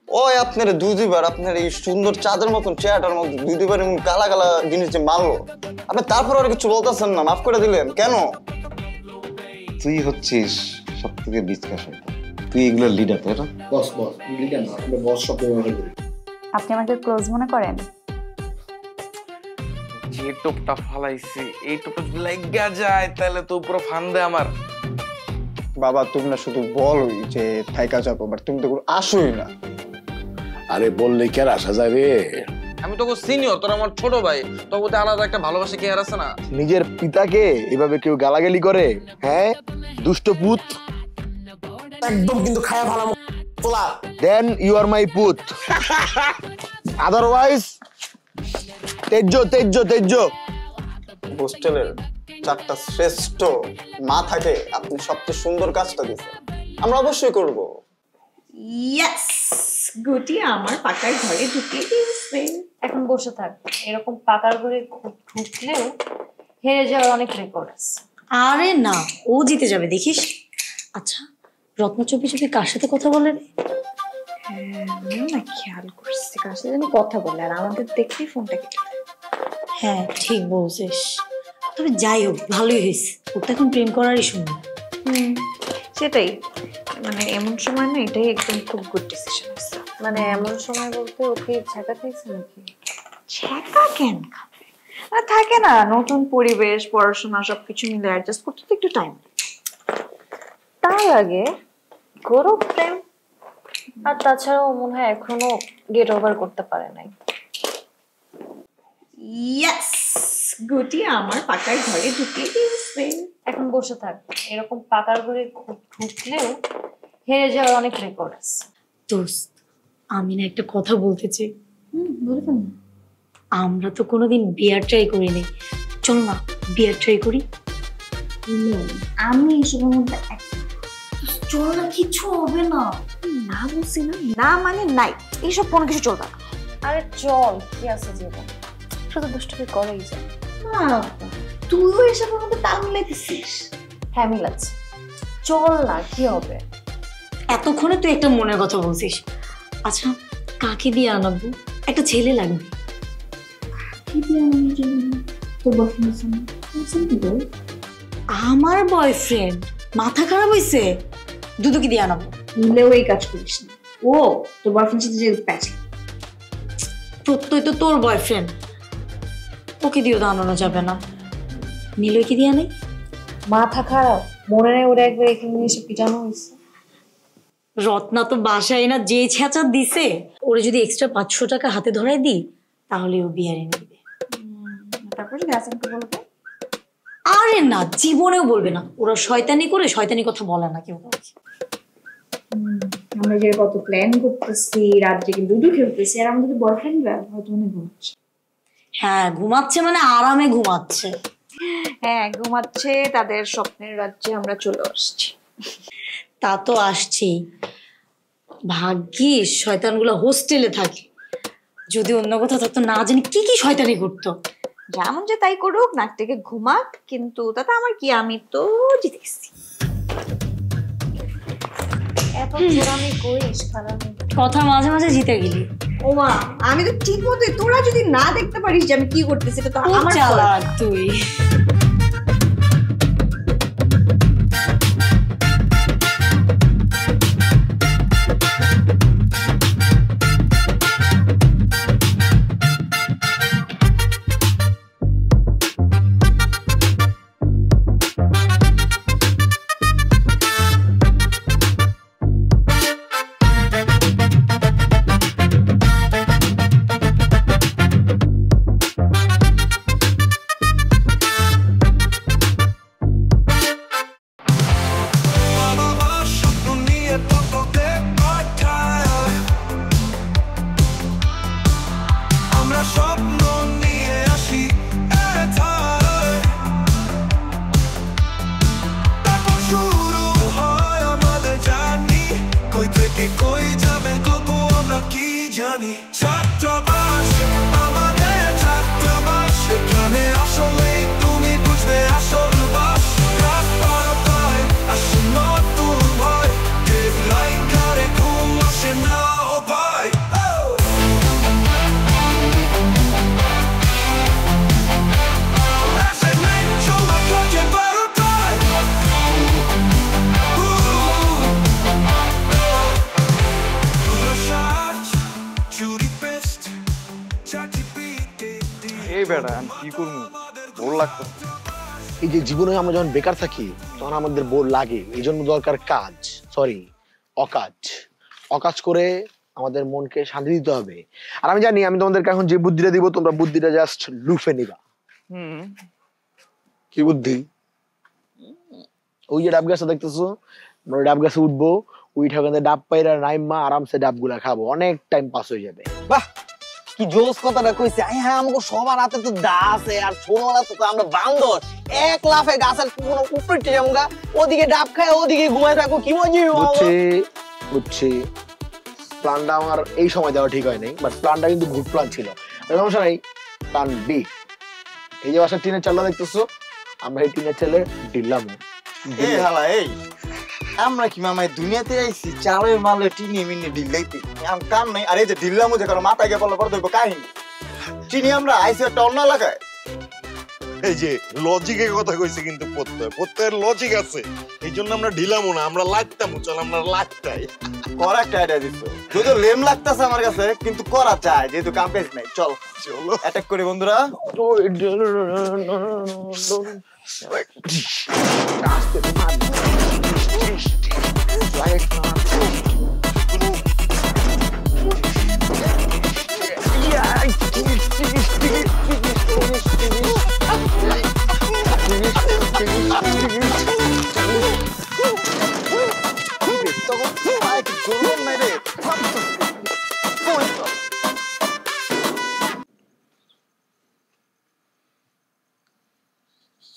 ওই আপনার দুইবার আপনার এই সুন্দর চাঁদের মতন চেহারাটার মধ্যে দুইবার এমন কালা কালা জিনিস যে মারলো, আপনি তারপর আর কিছু বলতেছেন না, মাফ করে দিলেন কেন? তুই হচ্ছিস সব থেকে বিচকাশ, তুই এগুলোর লিডার, তাই না? বস বস লিডার না, আপনি বস শব্দ ব্যবহার করি। আপনি আমাকে ক্লোজ মনে করেন? যে টোপটা ফালাইছি এই টোপটা যদি লাগা যায় তাহলে তো পুরো ফান্দে আমার। বাবা তুমি না শুধু বলোই যে থাইকা যাবো, বাট তুমি তো আসোই না। আরে বললে কি আর আসা যায় রে? আমি তোকে সিনিয়র, তোর আমার ছোট ভাই, তোর প্রতি আলাদা একটা ভালোবাসা কি আর আছে না? নিজের পিতাকে এভাবে কেউ গালাগালি করে? হ্যাঁ দুষ্ট পুত। একদম কিন্তু খায়া ভালো পোলা। দেন ইউ আর মাই পুত, আদারওয়াইজ তেজ্য তেজ্য তেজ্য। হোস্টেলের 4টা শ্রেষ্ঠ মা থাকে, আপনি সবচেয়ে সুন্দর কাজটা দিচ্ছেন, আমরা অবশ্যই করব। ইয়েস, গুটি আমার পাকার ঘরে ঢুকিয়ে দিয়েছে। এখন বসে থাক, এরকম পাকার ঘরে ঢুকলেও হেরে যাওয়ার অনেক রেকর্ড আছে। আরে না, ও জিতে যাবে দেখিস। আচ্ছা রত্ন চুপি চুপি কার সাথে কথা বলে রে? আমিও না খেয়াল করছি কার সাথে যেন কথা বলে, আর আমাদের দেখলেই ফোনটা কেটে দেয়। হ্যাঁ ঠিক বলছিস, তবে যাই হোক ভালোই হয়েছে, ওর তো এখন প্রেম করারই সময়। সেটাই, মানে এমন সময় না, এটাই একদম খুব গুড ডিসিশন আছে। মানে এমন সময় বলতে ওকে ছেঁকা খাইছে নাকি? ছেঁকা কেন খাবে? আর থাকে না নতুন পরিবেশ, পড়াশোনা সবকিছু মিলে অ্যাডজাস্ট করতে তো একটু টাইম। তার আগে গৌরব প্রেম, আর তাছাড়াও মনে হয় এখনো গেট ওভার করতে পারে নাই। ইয়েস, গুটি আমার পাকার ঘরে ঢুকিয়ে দিয়েছে। এখন বসে থাক, এরকম পাকার ঘরে ঢুকলেও হেরে যাওয়ার অনেক রেকর্ড আছে। দোস্ত আমি না একটা কথা বলতে চাই। বলবেন না? আমরা তো কোনোদিন বিয়ার ট্রাই করিনি, চল না বিয়ার ট্রাই করি। আমি এসবের মধ্যে চল না, কিছু হবে না। না বলছি না, না মানে নাই, এইসব কোনো কিছু চলবে না। আরে চল, কি আছে জীবন, শুধু দুষ্টুমি করেই যায়। তুইও এসবের মধ্যে তাল মিলাইতেছিস? হ্যাঁ মিলাচ্ছে, চল না, কি হবে? এতক্ষণে তুই একটা মনের কথা বলছিস। আচ্ছা কাকে দিয়ে আনাবো? একটা ছেলে লাগবে। আমার বয়ফ্রেন্ড মাথা খারাপ হয়েছে, দুদুকে দিয়ে আনাবো। মিলেও এই কাজ করিস না, ও তোর বয়ফ্রেন্ড সাথে যে প্যাচ। প্রত্যয় তো তোর বয়ফ্রেন্ড, ওকে দিয়েও তো আনানো যাবে না। নীলয়কে দিয়ে আনাই। মাথা খারাপ, মনে নেই ওরা একবার এখানে এসে পিটানো হয়েছে। রত্না তো বাসায় না যে ছেঁচা দিছে, ওরে যদি এক্সট্রা 500 টাকা হাতে ধরাই দিই তাহলে ও বিয়ার এনে দিবে। তারপর যদি হাসানকে বলবে? আরে না, জীবনেও বলবে না, ওরা শয়তানি করে, শয়তানি কথা বলে না কেউ। আমরা যে কত প্ল্যান করতেছি, রাত্রে কিন্তু দুধু খেলতেছি, আর আমাদের বয়ফ্রেন্ডরা হয়তো অনেক ঘুমাচ্ছে। হ্যাঁ ঘুমাচ্ছে, মানে আরামে ঘুমাচ্ছে। হ্যাঁ ঘুমাচ্ছে, তাদের স্বপ্নের রাজ্যে আমরা চলে আসছি। তা তো আসছি, ভাগ্যিস শয়তানগুলো হোস্টেলে থাকে, যদি অন্য কোথাও থাকতো না জানি কি কি শয়তানি করতো। যেমন যে তাই করুক, নাক থেকে ঘুমাক, কিন্তু তাতে আমার কি, আমি তো জিতে গেছি। এত চোরামি করিস খারাপ কথা মাঝে মাঝে জিতে গেলি। ও মা, আমি তো ঠিক মতোই, তোরা যদি না দেখতে পারিস যে আমি কি করতেছি, এটা তো আমার চালাক তুই। Bye. এই বেটা আমি কি করবো, ভুল লাগতেছে। এই যে জীবনে আমরা যখন বেকার থাকি তখন আমাদের বোর লাগে, এই জন্য দরকার কাজ, সরি অকাজ। অকাজ করে আমাদের মনকে শান্তি দিতে হবে। আর আমি জানি আমি তোমাদেরকে এখন যে বুদ্ধিটা দিব তোমরা বুদ্ধিটা জাস্ট লুফে নিবা। কি বুদ্ধি? ওই যে ডাব গাছটা দেখতেছো, আমরা ডাব গাছে উঠবো, উইঠা ওখানে ডাব পাইরা নাইমা আরামসে ডাবগুলা খাবো, অনেক টাইম পাস হয়ে যাবে। বাহ, কি জোস কথাটা কইছে। হ্যাঁ, আমাকে সবার হাতে তো দা আছে, আর ছোটবেলা তো আমরা বান্দর, এক লাফে গাছের কোনো উপরে যাবো, ওদিকে ডাব খায় ওদিকে ঘুমায় থাকো, কি মজা বুঝছি। প্ল্যানটা আমার এই সময় দেওয়া ঠিক হয় নাই, বাট প্ল্যানটা কিন্তু গুড প্ল্যান ছিল। সমস্যা নাই, প্ল্যান বি। এই যে বাসার টিনের চালটা দেখতেছো, আমরা এই টিনের চালে দিলাম। এই হালা, এই আমরা কি মামাই দুনিয়াতে আইছি চালের মালে টিনি মিনি ঢিলাইতে, আমি কাম নাই। আর এই যে ঢিল্লামো যে কারো মাথায় গিয়ে বললে পরে দেখবো কাহিনী চিনি আমরা আইসি একটা অন্য এলাকায়। এই যে লজিকের কথা কইছে, কিন্তু প্রত্যয়ের লজিক আছে, এই জন্য আমরা ঢিলামো না, আমরা লাগতামও। চল আমরা লাগতাই। করা একটা আইডিয়া দিচ্ছ, যদিও লেম লাগতেছে আমার কাছে, কিন্তু করা চাই, যেহেতু কাম কাজ নাই। চল চলো অ্যাটাক করি বন্ধুরা।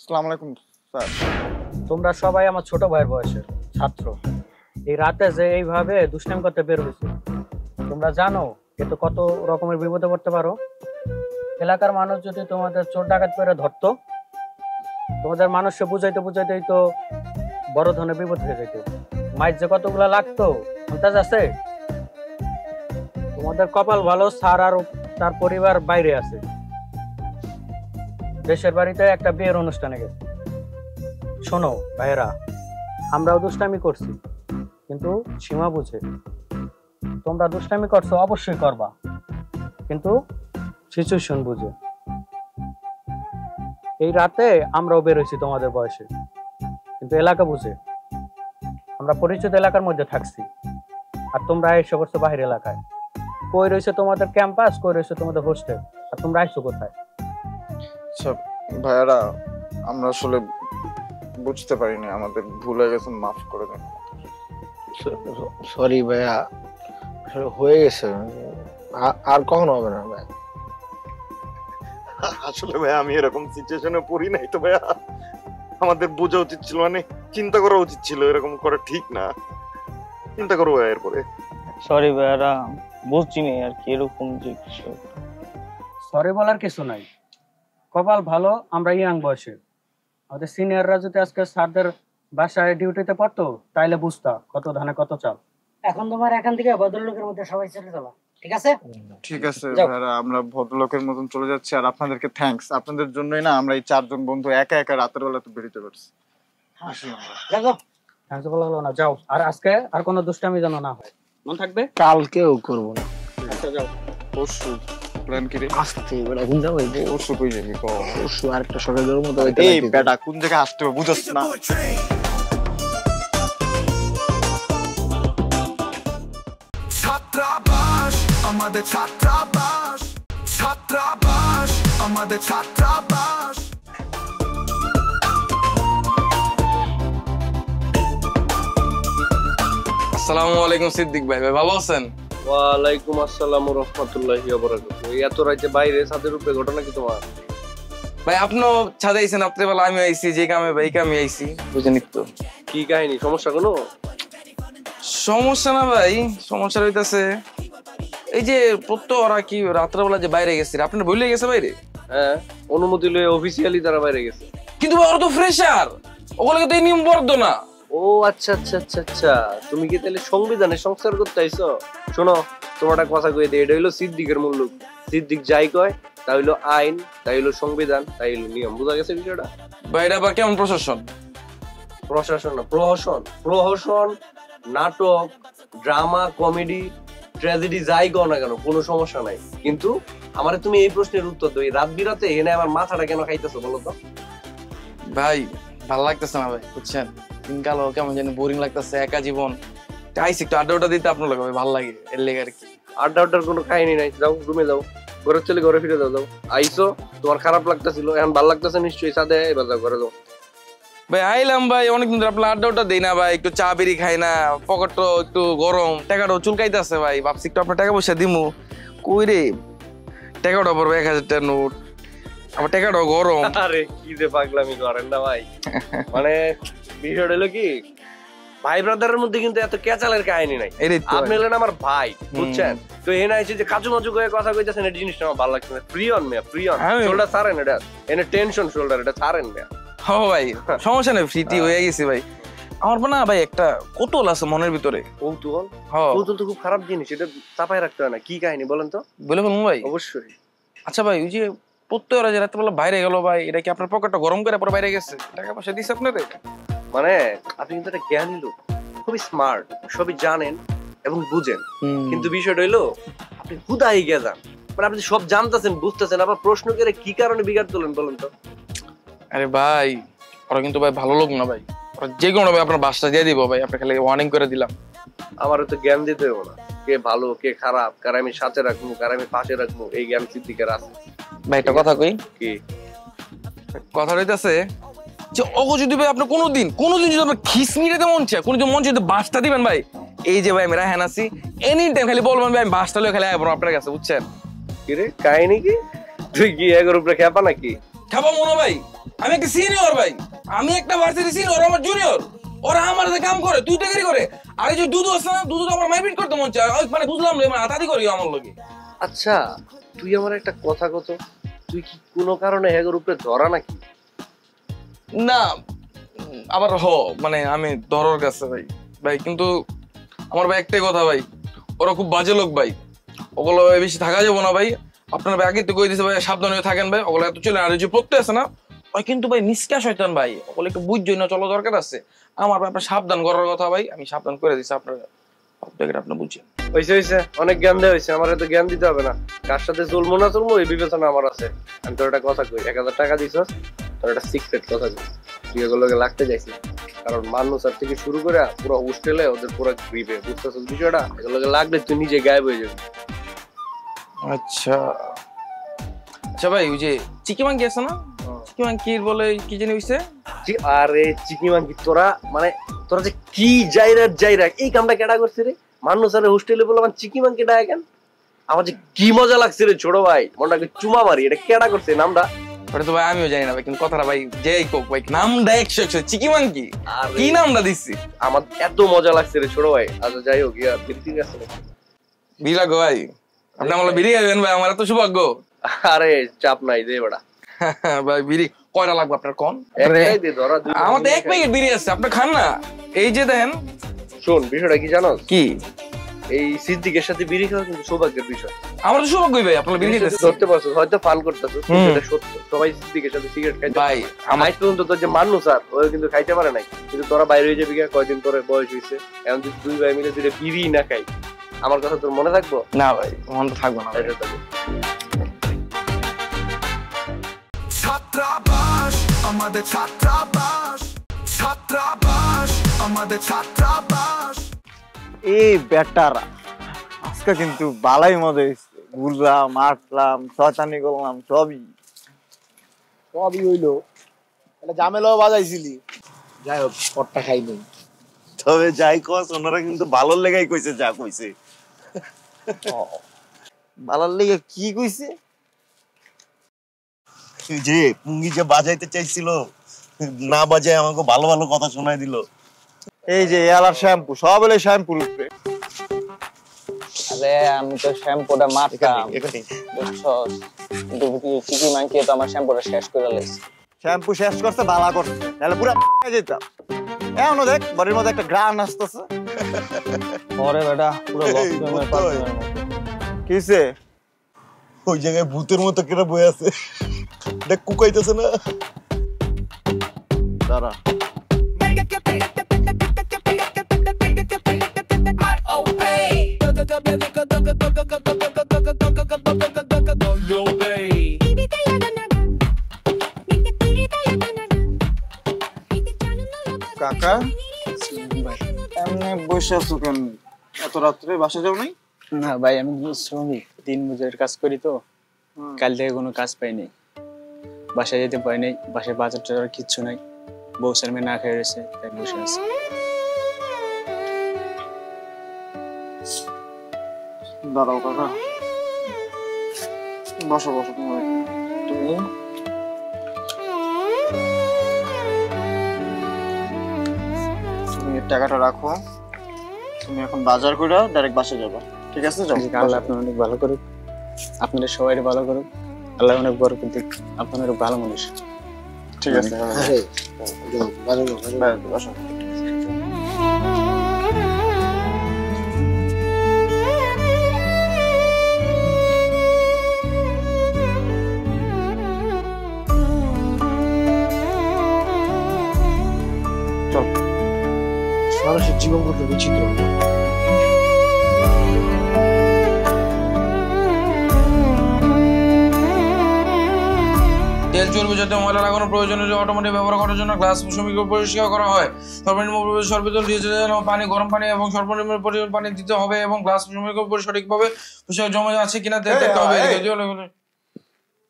আসসালামু আলাইকুম স্যার। তোমরা সবাই আমার ছোট ভাইয়ের বয়সের ছাত্র। এই রাতে যে এইভাবে দুষ্টামি করতে বের হয়েছে, তোমরা জানো এতে কত রকমের বিপদে পড়তে পারো। এলাকার মানুষ যদি তোমাদের চোর ডাকাত করে ধরতো, তোমাদের মানুষকে বুঝাইতে বুঝাইতেই তো বড় ধরনের বিপদ হয়ে যেত। মাইর যে কতগুলা লাগতো আন্দাজ আছে? তোমাদের কপাল ভালো, স্যার আর তার পরিবার বাইরে আছে, দেশের বাড়িতে একটা বিয়ের অনুষ্ঠানে গেছে। শোনো ভাইয়েরা, আমরাও দুষ্টামি করছি, কিন্তু সীমা বুঝে। তোমরা দুষ্টামি করছো অবশ্যই করবা, কিন্তু সিচুয়েশন বুঝে। এই রাতে আমরাও বেরোইছি তোমাদের বয়সে, কিন্তু এলাকা বুঝে। আমরা পরিচিত এলাকার মধ্যে থাকছি, আর তোমরা এসে করছো বাহির এলাকায়। কই রয়েছে তোমাদের ক্যাম্পাস, কই রয়েছে তোমাদের হোস্টেল, আর তোমরা আইছো কোথায়? সব ভাইয়ারা, আমরা আসলে বুঝতে পারিনি, আমাদের ভুল হয়ে গেছে, মাফ করে দেন। সরি ভাইয়া, আসলে হয়ে গেছে, আর কখনো হবে না ভাই। আসলে ভাই আমি এরকম সিচুয়েশনে পড়ি নাই তো ভাইয়া, আমাদের বোঝা উচিত ছিল, মানে চিন্তা করা উচিত ছিল, এরকম করা ঠিক না। চিন্তা করবো ভাই এরপরে। সরি ভাইয়ারা, বুঝছি না আর কি এরকম যে কিছু। সরি বলার কিছু নাই, কপাল ভালো আমরা ইয়াং বয়সে। আমাদের সিনিয়ররা যদি আজকে স্যারদের বাসায় ডিউটিতে পড়তো, তাইলে বুঝতা কত ধানে কত চাল। এখন তোমার এখান থেকে ভদ্রলোকের মধ্যে সবাই চলে যাবো, ঠিক আছে? ঠিক আছে ভাইয়ারা, আমরা ভদ্রলোকের মতন চলে যাচ্ছি। আর আপনাদেরকে থ্যাঙ্কস, আপনাদের জন্যই না আমরা এই চারজন বন্ধু একা একা রাতের বেলা তো বেরোতে পারছি। আসি আমরা। থ্যাঙ্কস বলা হলো না, যাও। আর আজকে আর কোনো দুষ্টামি যেন না হয়, মন থাকবে? কালকেও করবো না। আচ্ছা যাও। পরশু প্ল্যান কি রে? আসতে এবার এখন যাবো, পরশু কই যাবি? পরশু আরেকটা সকালের মতো। এই বেটা কোন জায়গায় আসতে হবে বুঝছ না? ছাত্রাবাস আমাদের, ছাত্রাবাস, ছাত্রাবাস আমাদের, ছাত্রাবাস। আসসালামু আলাইকুম সিদ্দিক ভাই, ভাই ভালো আছেন? ওয়ালাইকুম আসসালাম ওয়া রাহমাতুল্লাহি ওয়া বারাকাতুহু। এই এত রাতে বাইরে ছাদের উপরে, ঘটনা কি তোমার? ভাই আপনিও ছাদে আইছেন রাত্রেবেলা, আমি আইছি যে কামে ভাই কামে আইছি, বুঝেনি তো? কি কাহিনী, সমস্যা কোনো? সমস্যা না ভাই, সমস্যা হইতাছে এই যে প্রত্যেক ওরা কি রাত্রেবেলা যে বাইরে গেছে, আপনার বলে গেছে বাইরে? হ্যাঁ, অনুমতি লয়ে অফিসিয়ালি তারা বাইরে গেছে। কিন্তু ওরা তো ফ্রেশার, ওগুলোকে তো এই নিয়ম বর্দ না। ও আচ্ছা আচ্ছা আচ্ছা আচ্ছা, তুমি কি তাহলে সংবিধানে সংস্কার করতে আইছো? শোনো, তোমার একটা কথা কই দে, এটা হইলো সিদ্দিকের মুল্লুক। সিদ্দিক যাই কয় তা হইলো আইন, তাই হইলো সংবিধান, তাই হইলো নিয়ম। বুঝা গেছে বিষয়টা? বাইরে বা কেমন প্রশাসন? প্রশাসন না, প্রহসন। প্রহসন, নাটক, ড্রামা, কমেডি, ট্র্যাজেডি যাই কও না কেন, কোনো সমস্যা নাই, কিন্তু আমারে তুমি এই প্রশ্নের উত্তর দাও, এই রাত বিরাতে এনে আমার মাথাটা কেন খাইতেছো বলো তো? ভাই ভালো লাগতেছে না ভাই, বুঝছেন? দিনকাল কেমন জানি বোরিং লাগতেছে, একা জীবন। আইসি একটু আড্ডা দিতে আপনার লাগে ভালো লাগে, এর লেগে আর কি। আড্ডার কোনো কাহিনী নাই, যাও রুমে যাও, ঘরে চলে ঘরে ফিরে যাও। যাও আইসো, তোমার খারাপ লাগতেছিল, এখন ভালো লাগতেছে নিশ্চয়ই, সাথে এবার যাও ঘরে যাও। ভাই আইলাম ভাই, অনেকদিন ধরে আপনার আড্ডা দেই না ভাই, একটু চা বেরি খাই না, পকেটটা একটু গরম, টাকাটাও চুলকাইতেছে ভাই, ভাবছি একটু আপনার টাকা পয়সা দিমু। কই রে টাকাটা পড়বে 1000 টাকা নোট, আমার টাকাটাও গরম। আরে কি যে পাগলামি করেন না ভাই, মানে বিষয়টা হলো কি, ভাই ব্রাদারের মধ্যে কিন্তু এত ক্যাচালের কাহিনী নাই। আপনি হলেন আমার ভাই, বুঝছেন? তো এ না যে কাজু মাজু করে কথা কইতেছেন, এই জিনিসটা আমার ভালো লাগছে না। ফ্রি অন মিয়া, ফ্রি অন, শোল্ডার ছাড়েন, এটা এনে টেনশন শোল্ডার, এটা ছাড়েন মিয়া। হ্যাঁ ভাই সমস্যা নেই, ফ্রিটি হয়ে গেছি ভাই। আমার না ভাই একটা কৌতূহল আছে মনের ভিতরে। কৌতূহল? কৌতূহল তো খুব খারাপ জিনিস, এটা চাপাই রাখতে হয় না। কি কাহিনী বলেন তো? বলে বলুন ভাই। অবশ্যই। আচ্ছা ভাই, ওই যে প্রত্যেকরা যে রাত্রেবেলা বাইরে গেল ভাই, এটা কি আপনার পকেটটা গরম করে পরে বাইরে গেছে? টাকা পয়সা দিছে আপনারে? মানে আপনি কিন্তু একটা জ্ঞানী লোক, খুবই স্মার্ট, সবই জানেন এবং বুঝেন, কিন্তু বিষয়টা হইলো আপনি হুদাই গেজান। মানে আপনি সব জানতেছেন, বুঝতেছেন, আবার প্রশ্ন করে কি কারণে বিগাড় তোলেন বলেন তো? আরে ভাই ওরা কিন্তু ভাই ভালো লোক না ভাই, ওরা যে কোনো ভাই আপনার বাসটা দিয়ে দিব ভাই, আপনি খালি ওয়ার্নিং করে দিলাম। আমার তো জ্ঞান দিতে হবে না, কে ভালো কে খারাপ, কার আমি সাথে রাখবো কার আমি পাশে রাখবো, এই জ্ঞান সিদ্দিকের আছে ভাই। একটা কথা কই, কি কথা রইতাছে যে ওগো যদি ভাই আপনি কোনোদিন যদি আপনার খিস মিটাতে মন চায়, কোনো মন যদি বাসটা দিবেন ভাই, এই যে ভাই আমি রায়হান আছি, এনি টাইম খালি বলবেন ভাই আমি বাসটা লয়ে খালি আইবো আপনার কাছে, বুঝছেন? কি রে কাহিনী কি? তুই কি এগোর উপরে খেপা নাকি? খেপা মনে ভাই, আমি একটা সিনিয়র ভাই, আমি একটা ভার্সিটি সিনিয়র, আমার জুনিয়র, ওরা আমার সাথে কাম করে, তুই টাকারি করে। আর এই যে দুধ আছে না, দুধ আমার মাইপিট করতে মন চায়, মানে বুঝলাম রে, মানে আতাদি করি আমার লগে। আচ্ছা তুই আমার একটা কথা কত, তুই কি কোনো কারণে এগোর উপরে ধরা নাকি? না আবার মানে আমি ধরার কাছে ভাই ভাই, কিন্তু আমার ভাই একটাই কথা ভাই, ওরা খুব বাজে লোক ভাই, ওগুলো বেশি থাকা যাবো না ভাই। আপনার ভাই আগে তো কই দিছে ভাই সাবধান হয়ে থাকেন ভাই, ওগুলো এত চলে। আর যে পড়তে আছে না ওই কিন্তু ভাই নিষ্কা শয়তান ভাই, ওগুলো একটু বুঝছই না, চলো দরকার আছে আমার ভাই, আপনার সাবধান করার কথা ভাই, আমি সাবধান করে দিচ্ছি আপনার, আপনি বুঝছেন? হয়েছে অনেক জ্ঞান দেওয়া হয়েছে, আমার তো জ্ঞান দিতে হবে না। কার সাথে চলবো না চলবো এই বিবেচনা আমার আছে। আমি তোর একটা কথা কই, 1000 টাকা দিছস, তোর একটা সিক্রেট কথা কই, তুই এগুলোকে লাগতে যাইছিস, কারণ মানুষ আর থেকে শুরু করে পুরো হোস্টেলে ওদের পুরো গ্রিপে, বুঝতেছিস বিষয়টা? এগুলোকে লাগলে তুই নিজে গায়েব হয়ে যাবি। আচ্ছা আচ্ছা ভাই, ওই যে চিকি মাংকি আছে না, চিকি মাংকির বলে কি জানি হইছে? আরে চিকি মাংকি তোরা, মানে তোরা যে কি যাইরা এই কামটা কেডা করছিস রে? মানুষ আরে হোস্টেলে বলে আমার চিকি মাংকি ডাকে কেন? আমার যে কি মজা লাগছে রে ছোট ভাই, মনটাকে চুমা মারি। এটা কেডা করছে নামটা? ওটা তো ভাই আমিও জানি না ভাই, কিন্তু কথাটা ভাই যেই কোক ভাই নামটা 100 চিকি মাংকি, কি নামটা দিছি? আমার এত মজা লাগছে রে ছোট ভাই। আচ্ছা যাই হোক, ইয়া বিরতি আছে নাকি? বিড়ি লাগো ভাই, আপনি আমার বিড়ি খাবেন ভাই, আমার এত সৌভাগ্য। আরে চাপ নাই, দে বেটা ভাই বিড়ি কয়টা লাগবে আপনার কোন? একটাই দে, ধরা দুই। আমার তো 1 প্যাকেট বিড়ি আছে, আপনি খান না। এই যে দেখেন, শোন বিষয়টা কি জানো? কি? এই সিদ্দিকের সাথে বিড়ি খাওয়া কিন্তু সৌভাগ্যের বিষয়। আমার তো সৌভাগ্য ভাই, আপনার বিড়ি খেতে ধরতে পারছো, হয়তো ফান করতেছো, এটা সত্য। সবাই সিদ্দিকের সাথে সিগারেট খাইতে ভাই, আমার পর্যন্ত তোর যে মানুষ আর ও কিন্তু খাইতে পারে নাই, কিন্তু তোরা বাইরে হয়ে যাবি কয়দিন পরে, বয়স হয়েছে, এখন যদি 2 ভাই মিলে দুইটা বিড়ি না খাই, আমার কথা তোর মনে থাকবো? না ভাই, মনে তো থাকবো না। ছাত্রাবাস আমাদের, ছাত্রাবাস ছাত্রাবাস আমাদের, ছাত্রাবাস। এই বেটারা আজকে কিন্তু বালাই মজা হয়েছে, ঘুরলাম, আটলাম, শয়তানি করলাম, সবই হইলো। তাহলে জামেলাও বাজাইছিলি, যাই হোক পটটা খাই নেই। তবে যাই কস, ওনারা কিন্তু ভালোর লেগাই কইছে যা কইছে। বালার লেগে কি কইছে? যে পুঙ্গি যে বাজাইতে চাইছিল, না বাজায় আমাকে ভালো ভালো কথা শোনাই দিল। এই যে এলার শ্যাম্পু, সব হলে শ্যাম্পুর উপরে। আরে আমি তো শ্যাম্পুটা মারতাম, বুঝছস, কিন্তু চিকি মাংকি তো আমার শ্যাম্পুটা শেষ করে লাইছে। শ্যাম্পু শেষ করছে, বালা করছে, তাহলে পুরো যেতাম। এখনো দেখ বাড়ির মধ্যে একটা গ্রান আসতেছে। ওরে বেটা পুরো লকডাউনের পারফিউমের মতো। কিসে? ওই জায়গায় ভূতের মতো কেটে বই আছে, দেখ কুকাইতেছে না। দাঁড়া, এমনি বসে আছো কেন? এত রাত্রে বাসা যাও নাই? না ভাই, আমি শ্রমিক, দিন মজুরের কাজ করি তো, কাল থেকে কোনো কাজ পাইনি, বাসায় যেতে পারিনি, বাসায় বাজার টাজার কিচ্ছু নাই, বউ ছেলে না খেয়ে রয়েছে, তাই বসে আছে। দাঁড়াও কাকা, বসো বসো। তুমি টাকাটা রাখো, তুমি এখন বাজার করে ডাইরেক্ট বাসা যাবা, ঠিক আছে? যাও। আল্লাহ আপনার অনেক ভালো করুক, আপনাদের সবাই ভালো করুক, আল্লাহ অনেক বরকত দিক, আপনার ভালো মানুষ। ঠিক আছে, বাসা। মানুষের জীবন কত বিচিত্র। তেল চর্বি যাতে ময়লা লাগানোর প্রয়োজনীয় অটোমেটিক ব্যবহার করার জন্য গ্লাস শ্রমিক পরিষ্কার করা হয়। সর্বনিম্ন পরিবেশ সর্বজল ডিটারজেন্ট পানি, গরম পানি এবং সর্বনিম্ন পরিমাণ পানি দিতে হবে এবং গ্লাস শ্রমিক সঠিকভাবে পোশাক জমা আছে কিনা দেখতে হবে।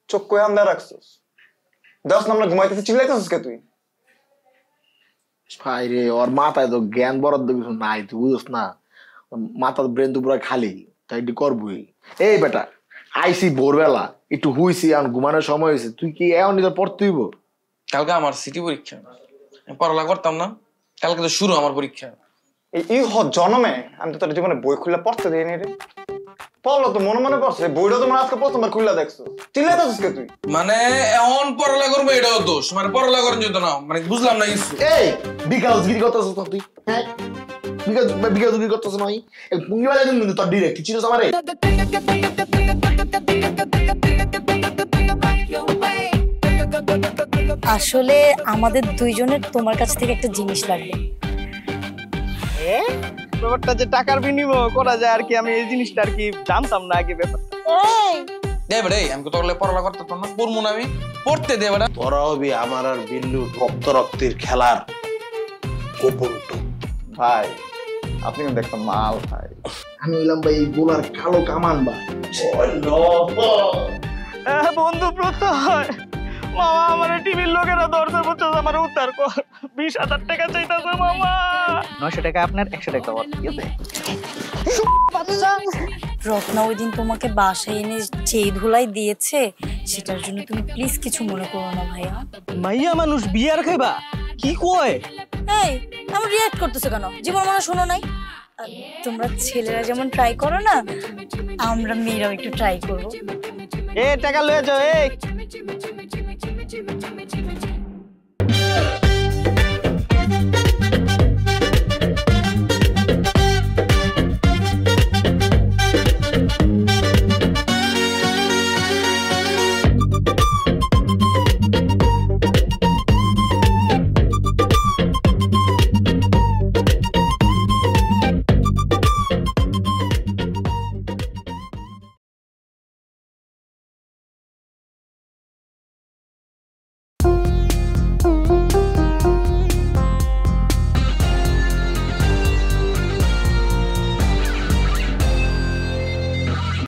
চোখ কই আন্দা রাখছস? 10 নম্বর ঘুমাইতেছিস, চিল্লাইতেছিস কে তুই? ভাই রে, ওর মাথায় তো জ্ঞান বরাদ্দ কিছু নাই, তুই বুঝছ না? মাথার ব্রেন তো পুরো খালি, তাই এটি করবই। এই বেটা, আইসি ভোরবেলা, একটু হুইছি, আর ঘুমানোর সময় হয়েছে, তুই কি এখন নিজের পড়তে হইব? কালকে আমার সিটি পরীক্ষা, পড়ালেখা করতাম না, কালকে তো শুরু আমার পরীক্ষা। এই জন্মে আমি তো তোর জীবনে বই খুলে পড়তে দিইনি রে। পড়লো তো মনে পড়ছে, বইটা তো আজকে প্রথমবার খুলে দেখছো, চিল্লাইতেছিস কে তুই? মানে এখন পড়ালেখা করবো এটাও দোষ, মানে পড়ালেখা করেন যেত না, মানে বুঝলাম না কিছু। এই বিকাশগিরি করতেছ তুই, হ্যাঁ? বিকাশগিরি করতেছ নয়, পুঙ্গি বাজার কিন্তু তোর ডিরেক্ট চিনিস আমারে। আসলে আমাদের দুইজনের তোমার কাছ থেকে একটা জিনিস লাগবে। ব্যাপারটা যে টাকার বিনিময় করা যায় আর কি, আমি এই জিনিসটা আর কি জানতাম না আগে ব্যাপারটা। আমি তো পড়ালেখা করতাম না, পড়বো না, আমি পড়তে দে বেটা। তোরা হবি আমার আর বিল্লুর রক্ত রক্তের খেলার গোপন। ভাই আপনি কিন্তু একটা মাল ভাই। আমি হইলাম ভাই গোলার কালো কামান ভাই। বন্ধু প্রত্যয়, মামা আমার টিভির লোকেরা ধরছে, বুঝছো? আমার উদ্ধার কর, 20,000 টাকা চাইতেছে মামা। 900 টাকা আপনার, 100 টাকা আমার, ঠিক আছে? রত্না ওই দিন তোমাকে বাসায় এনে যে ধুলাই দিয়েছে, সেটার জন্য তুমি প্লিজ কিছু মনে করো না ভাইয়া। মাইয়া মানুষ বিয়ার খাইবা, কি কয়? এই আমার রিঅ্যাক্ট করতেছো কেন? জীবন মনে শোনো নাই? তোমরা ছেলেরা যেমন ট্রাই করো না, আমরা মেয়েরাও একটু ট্রাই করবো। টাকা লয়ে যাও।